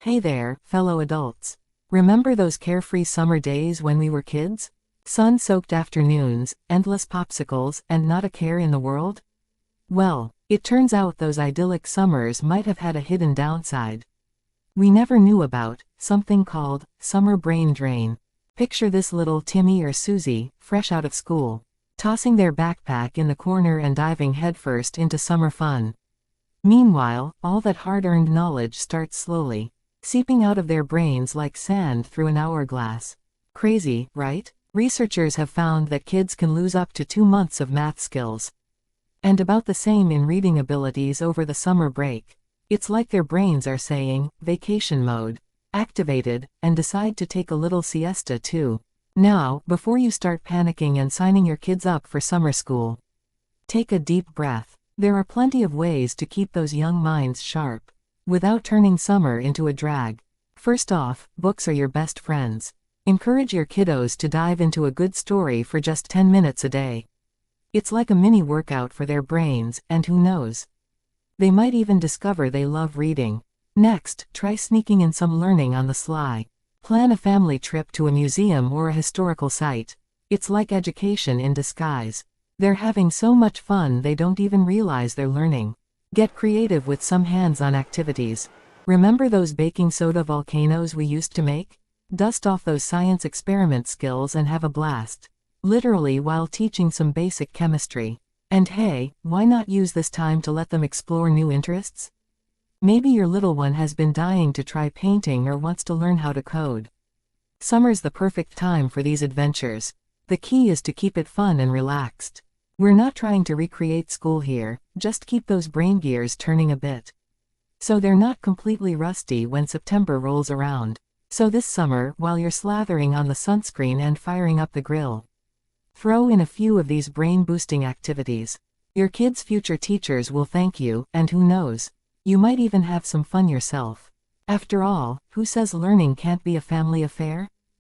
Hey there, fellow adults. Remember those carefree summer days when we were kids? Sun-soaked afternoons, endless popsicles, and not a care in the world? Well, it turns out those idyllic summers might have had a hidden downside we never knew about, something called summer brain drain. Picture this little Timmy or Susie, fresh out of school, tossing their backpack in the corner and diving headfirst into summer fun. Meanwhile, all that hard-earned knowledge starts slowly seeping out of their brains like sand through an hourglass. Crazy, right? Researchers have found that kids can lose up to 2 months of math skills. And about the same in reading abilities over the summer break. It's like their brains are saying, vacation mode activated, and decide to take a little siesta too. Now, before you start panicking and signing your kids up for summer school, take a deep breath. There are plenty of ways to keep those young minds sharp without turning summer into a drag. First off, books are your best friends. Encourage your kiddos to dive into a good story for just 10 minutes a day. It's like a mini workout for their brains, and who knows? They might even discover they love reading. Next, try sneaking in some learning on the sly. Plan a family trip to a museum or a historical site. It's like education in disguise. They're having so much fun they don't even realize they're learning. Get creative with some hands-on activities. Remember those baking soda volcanoes we used to make? Dust off those science experiment skills and have a blast. Literally while teaching some basic chemistry. And hey, why not use this time to let them explore new interests? Maybe your little one has been dying to try painting or wants to learn how to code. Summer's the perfect time for these adventures. The key is to keep it fun and relaxed. We're not trying to recreate school here, just keep those brain gears turning a bit, so they're not completely rusty when September rolls around. So this summer, while you're slathering on the sunscreen and firing up the grill, throw in a few of these brain-boosting activities. Your kids' future teachers will thank you, and who knows? You might even have some fun yourself. After all, who says learning can't be a family affair?